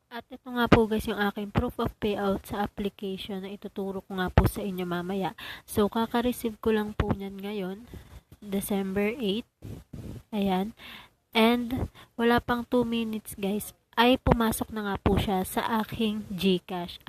At ito nga po guys yung aking proof of payout sa application na ituturo ko nga po sa inyo mamaya. So, kaka-receive ko lang po niyan ngayon, December 8. Ayan. And, wala pang 2 minutes guys, ay pumasok na nga po siya sa aking GCash.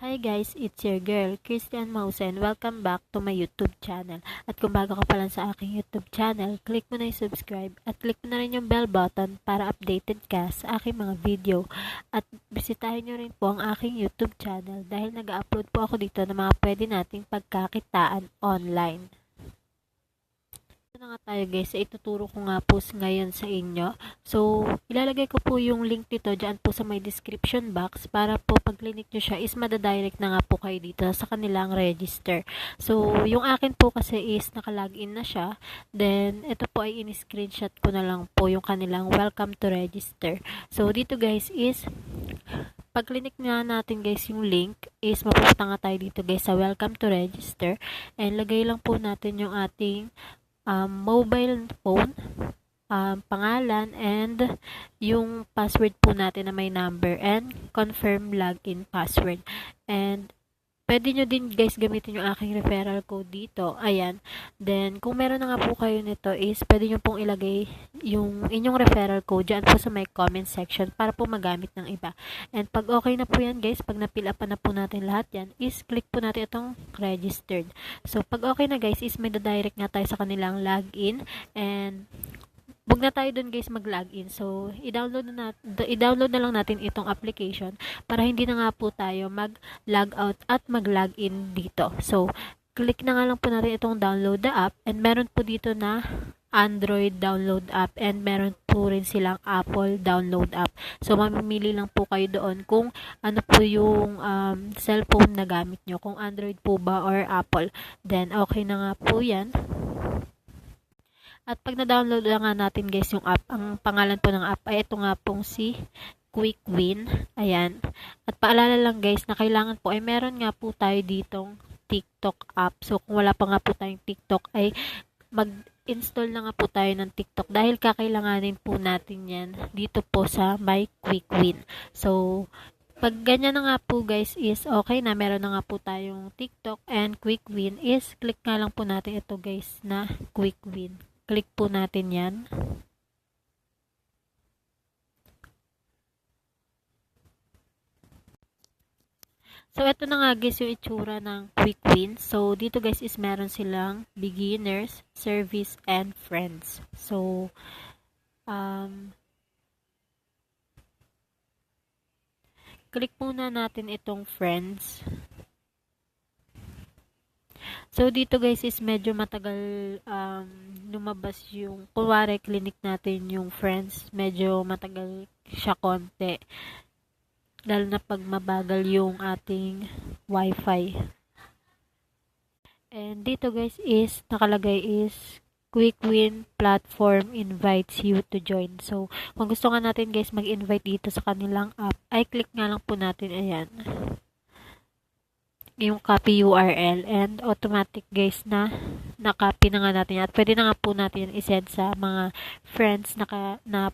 Hi guys, it's your girl, Christian Mausen. Welcome back to my YouTube channel. At kung bago ka pa lang sa aking YouTube channel, click mo na yung subscribe at click mo na rin yung bell button para updated ka sa aking mga video. At bisitahin nyo rin po ang aking YouTube channel dahil nag-upload po ako dito ng mga pwede nating pagkakitaan online. Na nga tayo guys, ituturo ko nga po ngayon sa inyo. So, ilalagay ko po yung link dito dyan po sa may description box para po pag clinic nyo siya is madadirect na nga po kayo dito sa kanilang register. So, yung akin po kasi is nakalagin na siya. Then, ito po ay in-screenshot ko na lang po yung kanilang welcome to register. So, dito guys is pag clinic nga natin guys yung link is mapupunta nga tayo dito guys sa welcome to register and lagay lang po natin yung ating mobile phone, pangalan, and yung password po natin na may number and confirm login password. And pwede nyo din guys gamitin yung aking referral code dito. Ayan. Then, kung meron na nga po kayo nito is pwede nyo pong ilagay yung inyong referral code dyan po sa may comment section para po magamit ng iba. And pag okay na po yan guys, pag na-fill up na po natin lahat yan, is click po natin itong registered. So, pag okay na guys, is may direct nga tayo sa kanilang login and wag na tayo dun guys mag-login. So, i-download na lang natin itong application para hindi na nga po tayo mag-log out at mag-login dito. So, click na nga lang po natin itong download the app and meron po dito na Android download app and meron po rin silang Apple download app. So, mamimili lang po kayo doon kung ano po yung cellphone na gamit nyo. Kung Android po ba or Apple. Then, okay na nga po yan. At pag na-download na nga natin guys yung app, ang pangalan po ng app ay ito nga pong si Quick Win. Ayan. At paalala lang guys na kailangan po ay meron nga po tayo ditong TikTok app. So kung wala pa nga po tayong TikTok ay mag-install na nga po tayo ng TikTok dahil kakailanganin po natin yan dito po sa My Quick Win. So pag ganyan na nga po guys is okay na, meron na nga po tayong TikTok and Quick Win is click nga lang po natin ito guys na Quick Win. Click po natin yan. So, ito na nga guys yung itsura ng Quick Win. So, dito guys is meron silang beginners, service, and friends. So, click muna natin itong friends. So, dito guys is medyo matagal lumabas yung, kunwari clinic natin yung friends, medyo matagal siya konti. Lalo na pag mabagal yung ating wifi. And dito guys is, nakalagay is, Quick Win platform invites you to join. So, kung gusto nga natin guys mag-invite dito sa kanilang app, ay click nga lang po natin, ayan, yung copy URL and automatic guys na na-copy na nga natin at pwede na nga po natin i-send sa mga friends na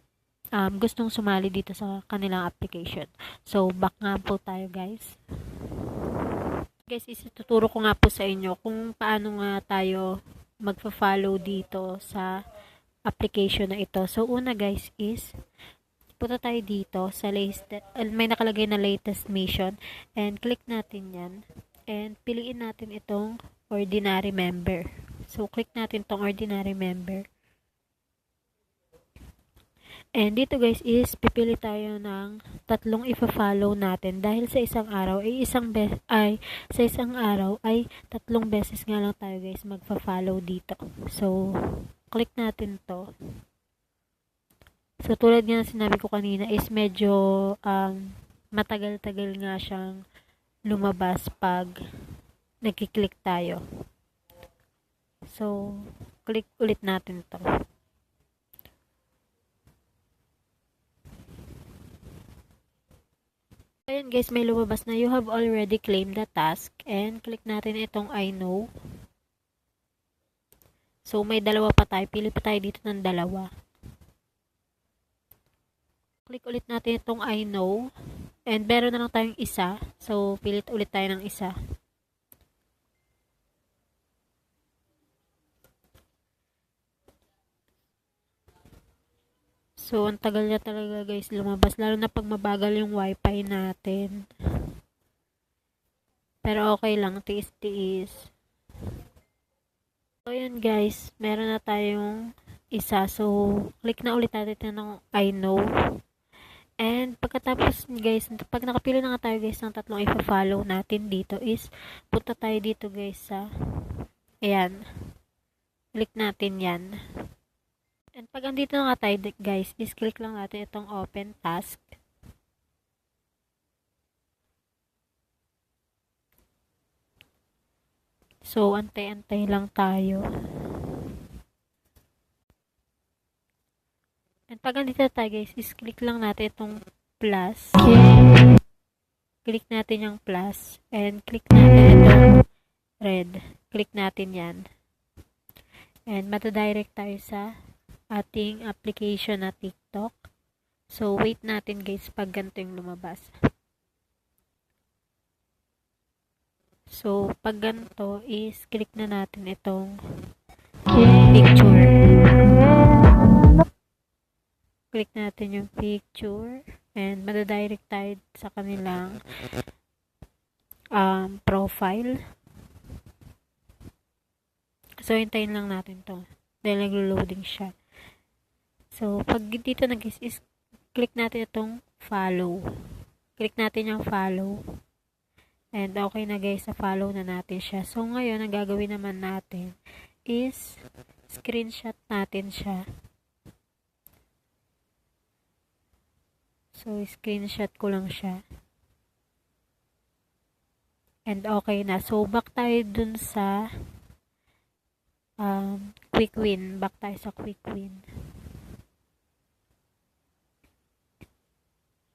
gustong sumali dito sa kanilang application. So, back nga po tayo guys. Guys, ituturo ko nga po sa inyo kung paano nga tayo magpa-follow dito sa application na ito. So, una guys is punta tayo dito sa may nakalagay na latest mission and click natin yan. And piliin natin itong ordinary member. So, click natin itong ordinary member. And dito guys is pipili tayo ng tatlong ipa-follow natin dahil sa isang araw ay tatlong beses nga lang tayo guys magpa-follow dito. So, click natin to. So, tulad nga sinabi ko kanina is medyo matagal-tagal nga siyang lumabas pag nagkiklik tayo. So, click ulit natin to. Ayan guys, may lumabas na you have already claimed the task and click natin itong I know. So, may dalawa pa tayo. Pili pa tayo dito ng dalawa. Click ulit natin itong I know. And meron na lang tayong isa. So, pilit ulit tayo ng isa. So, ang tagal niya talaga guys lumabas. Lalo na pag mabagal yung wifi natin. Pero okay lang. Tiis-tiis. So, yun guys. Meron na tayong isa. So, click na ulit natin ng I know. And pagkatapos guys, pag nakapili na nga tayo guys ng tatlong ipa-follow natin dito is, punta tayo dito guys sa, ayan, click natin yan. And pag andito na nga tayo guys, is click lang natin itong open task. So, antay-antay lang tayo. And pag andito tayo guys, is click lang natin itong plus. Click natin yung plus. And click natin itong red. Click natin yan. And matadirect tayo sa ating application na TikTok. So, wait natin guys pag ganito yung lumabas. So, pag ganito is click na natin itong picture. Click natin yung picture and madadirect tayo sa kanilang profile. So, hintayin lang natin to dahil naglo-loading siya. So, pag dito na guys is click natin itong follow. Click natin yung follow. And okay na guys, sa follow na natin siya. So, ngayon, ang gagawin naman natin is screenshot natin siya. So, screenshot ko lang siya. And okay na. So, back tayo dun sa quick win. Back tayo sa quick win.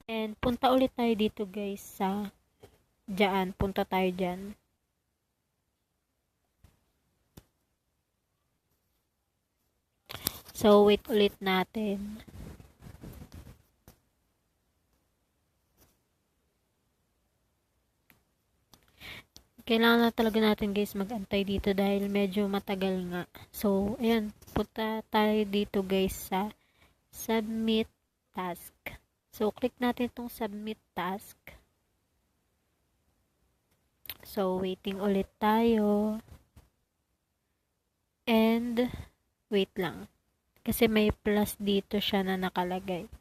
And punta ulit tayo dito guys sa dyan. Punta tayo dyan. So, wait ulit natin. Kailangan na talaga natin guys mag-antay dito dahil medyo matagal nga. So, ayan. Punta tayo dito guys sa submit task. So, click natin itong submit task. So, waiting ulit tayo. And, wait lang. Kasi may plus dito siya na nakalagay.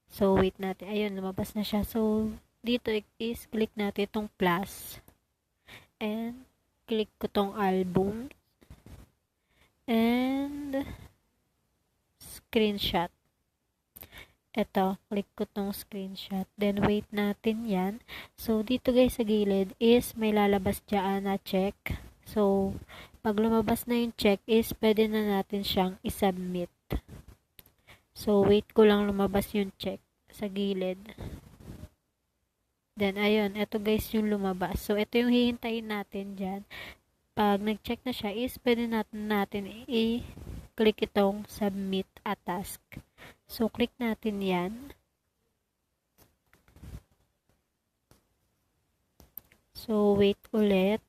So, wait natin. Ayun, lumabas na siya. So, dito is click natin itong plus. And, click ko tong album. And, screenshot. Ito, click ko tong screenshot. Then, wait natin yan. So, dito guys sa gilid is may lalabas dyan na check. So, pag lumabas na yung check is pwede na natin siyang isubmit. So, wait ko lang lumabas yung check sa gilid. Then, ayun. Ito guys yung lumabas. So, ito yung hihintayin natin dyan. Pag nag-check na siya is pwede natin i-click itong submit a task. So, click natin yan. So, wait ulit.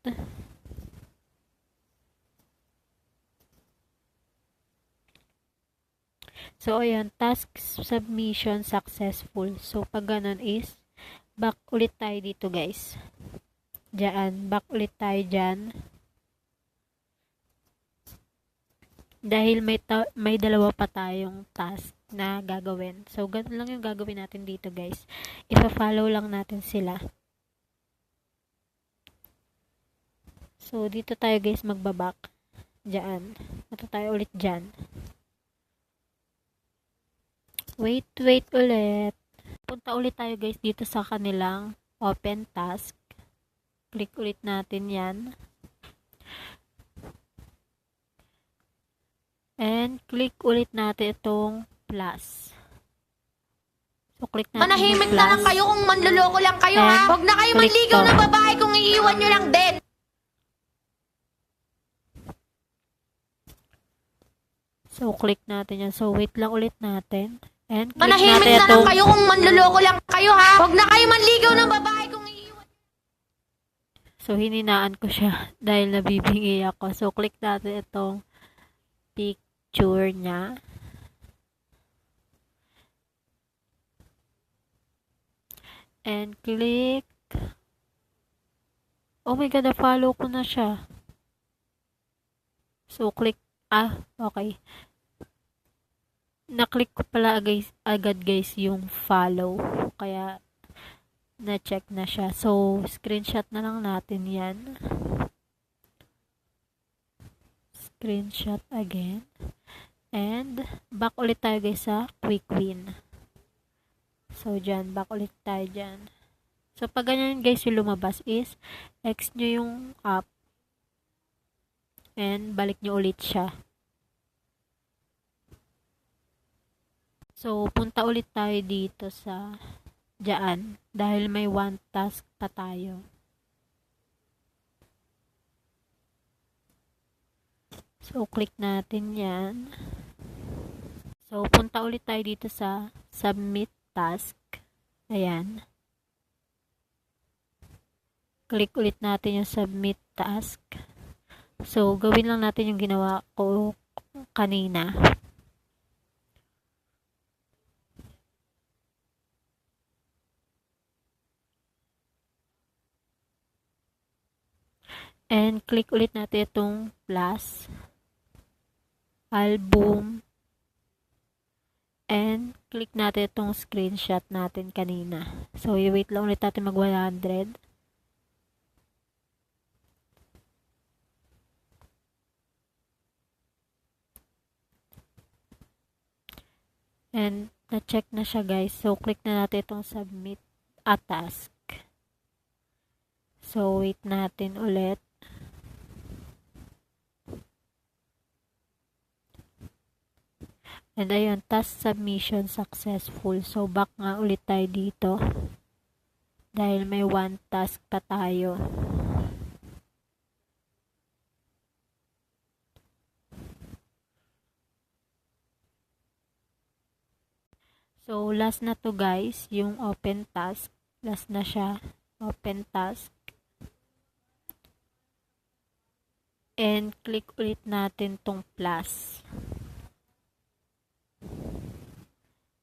So, ayan. Task submission successful. So, pag ganun is back ulit tayo dito guys. Diyan. Back ulit tayo dyan. Dahil may dalawa pa tayong task na gagawin. So, ganun lang yung gagawin natin dito guys. Ipa-follow lang natin sila. So, dito tayo guys magbabak. Diyan. Ito tayo ulit dyan. Wait ulit. Punta ulit tayo guys dito sa kanilang open task. Click ulit natin yan. And click ulit natin itong plus. So, click natin Manahimik yung plus. na lang kayo kung manluloko lang kayo ha. Huwag na kayo manligaw ng babae kung iiwan nyo lang din. So, click natin yan. So, wait lang ulit natin. And click Manahimik natin na lang itong kayo kung manloloko lang kayo ha. Huwag na kayo manligaw ng babae kung iiwan. so hininaan ko siya dahil nabibingi ako. So click natin itong picture niya. And click. Oh my god, na-follow ko na siya. So click. Okay. Na-click ko pala agad guys yung follow. Kaya na-check na siya. So screenshot na lang natin yan. Screenshot again. And back ulit tayo guys sa quick win. So dyan, back ulit tayo dyan. So pag ganyan guys yung lumabas is X nyo yung app and balik nyo ulit siya. So punta ulit tayo dito sa dyan dahil may one task pa tayo. So click natin yan. So punta ulit tayo dito sa submit task. Ayan. Click ulit natin yung submit task. So, gawin lang natin yung ginawa ko kanina. And click ulit natin itong plus, album, and click natin itong screenshot natin kanina. So, i-wait lang ulit natin mag 100. And na-check na siya guys. So, click na natin itong submit a task. So, wait natin ulit. And ayun, task submission successful. So, back nga ulit tayo dito. Dahil may one task pa tayo. So, last na to guys, yung open task. Last na siya, open task. And click ulit natin tong plus.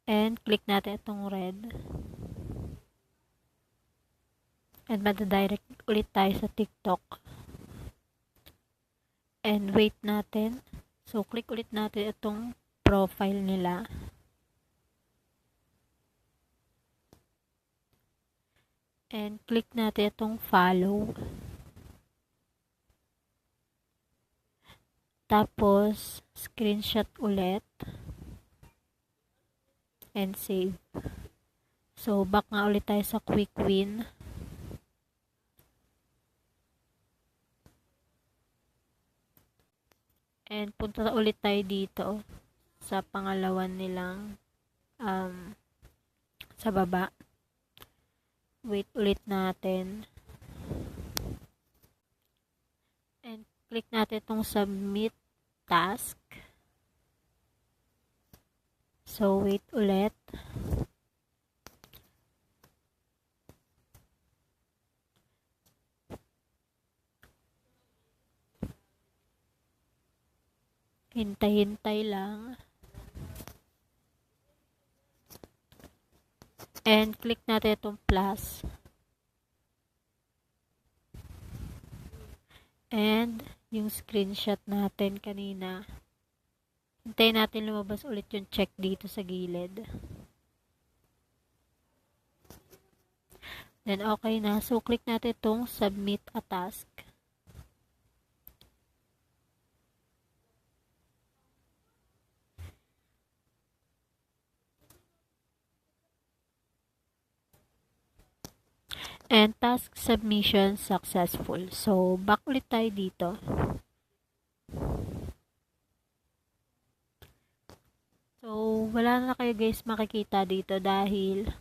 And click natin itong red. And madadirect ulit tayo sa TikTok. And wait natin. So, click ulit natin itong profile nila. And click natin itong follow. Tapos, screenshot ulit. And save. So, back nga ulit tayo sa quick win. And punta ulit tayo dito sa pangalawan nilang sa baba. Wait ulit natin. And click natin itong submit task. So, wait ulit. Hintay-hintay lang. And click natin itong plus. And yung screenshot natin kanina. Hintayin natin lumabas ulit yung check dito sa gilid. Then okay na. So click natin itong submit a task. And task submission successful. So, back ulit tayo dito. So, wala na kayo guys makikita dito dahil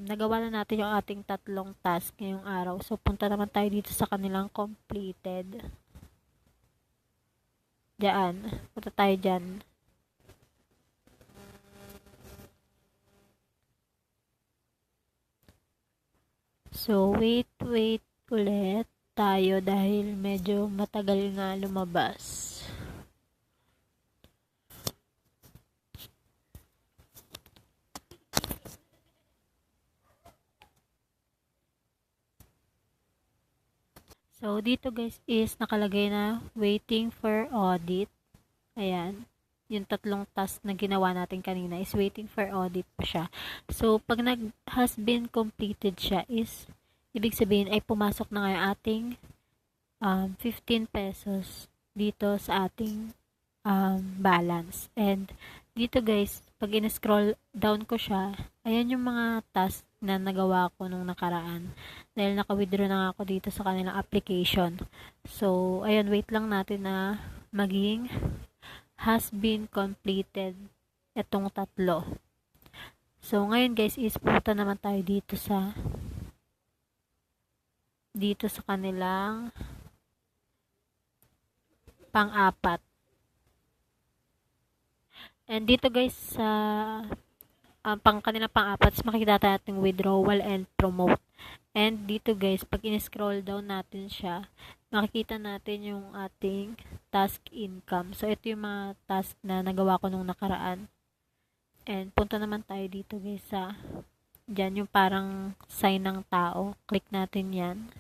nagawa na natin yung ating tatlong task ngayong araw. So, punta naman tayo dito sa kanilang completed. Diyan. Punta tayo dyan. So, wait ulit tayo dahil medyo matagal nga lumabas. So, dito guys is nakalagay na waiting for audit. Ayan. Yung tatlong task na ginawa natin kanina is waiting for audit pa siya. So, pag has been completed siya is, ibig sabihin ay pumasok na ngayon ating 15 pesos dito sa ating balance. And dito guys, pag in-scroll down ko siya, ayan yung mga task na nagawa ko nung nakaraan. Dahil naka-withdraw na ako dito sa kanilang application. So, ayun, wait lang natin na maging has been completed itong tatlo. So, ngayon guys, is punta naman tayo dito sa kanilang pang-apat. And dito guys, sa kanilang pang-apat, makikita natin withdrawal and promote. And dito guys, pag in-scroll down natin siya, makikita natin yung ating task income. So, ito yung mga task na nagawa ko nung nakaraan. And punta naman tayo dito guys sa dyan yung parang sign ng tao. Click natin yan.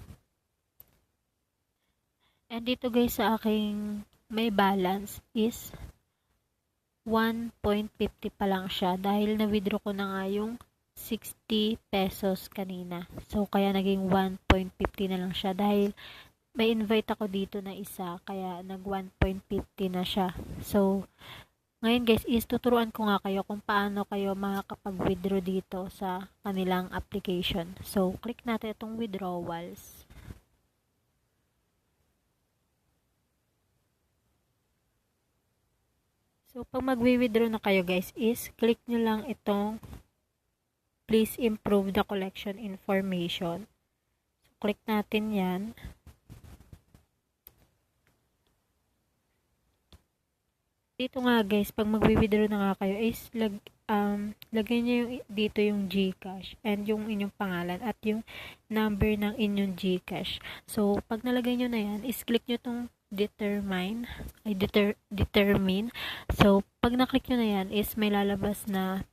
And dito guys sa aking may balance is 1.50 pa lang siya dahil na-withdraw ko na nga yung 60 pesos kanina. So, kaya naging 1.50 na lang siya dahil may invite ako dito na isa kaya nag 1.50 na siya. So, ngayon guys is tuturuan ko nga kayo kung paano kayo makakapag-withdraw dito sa kanilang application. So, click natin itong withdrawals. So, pag mag-withdraw na kayo guys is click nyo lang itong please improve the collection information. So, click natin yan. Dito nga guys, pag mag-withdraw na nga kayo is lagay nyo dito yung GCash and yung inyong pangalan at yung number ng inyong GCash. So, pag nalagay nyo na yan, is click nyo itong determine. So, pag na-click nyo na yan, is may lalabas na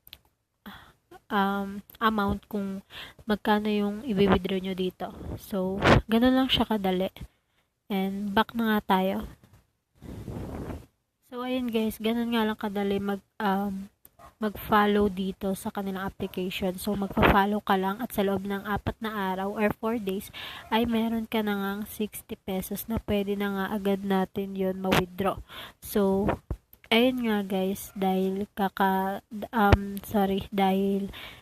amount kung magkano yung i-withdraw nyo dito. So, ganun lang siya kadali. And, back na nga tayo. So, ayun guys, ganun nga lang kadali mag-follow dito sa kanilang application. So, magpa-follow ka lang at sa loob ng 4 na araw or 4 days ay meron ka na ngang 60 pesos na pwede na nga agad natin yon ma-withdraw. So, ayun nga guys, dahil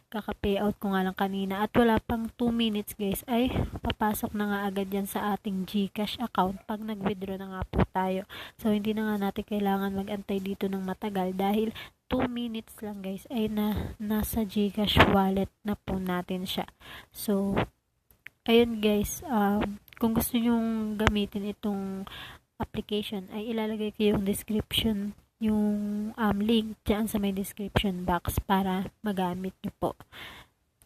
kaka-payout ko nga lang kanina at wala pang 2 minutes guys ay papasok na nga agad yan sa ating GCash account pag nag-withdraw na nga po tayo. So, hindi na nga natin kailangan mag-antay dito ng matagal dahil 2 minutes lang guys ay nasa GCash wallet na po natin siya. So, ayun guys, kung gusto nyong gamitin itong application ay ilalagay ko yung description, yung link dyan sa may description box para magamit nyo po.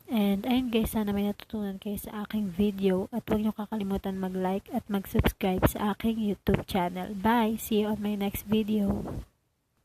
And ayun guys, sana may natutunan kayo sa aking video at huwag nyo kakalimutan mag-like at mag-subscribe sa aking YouTube channel. Bye! See you on my next video.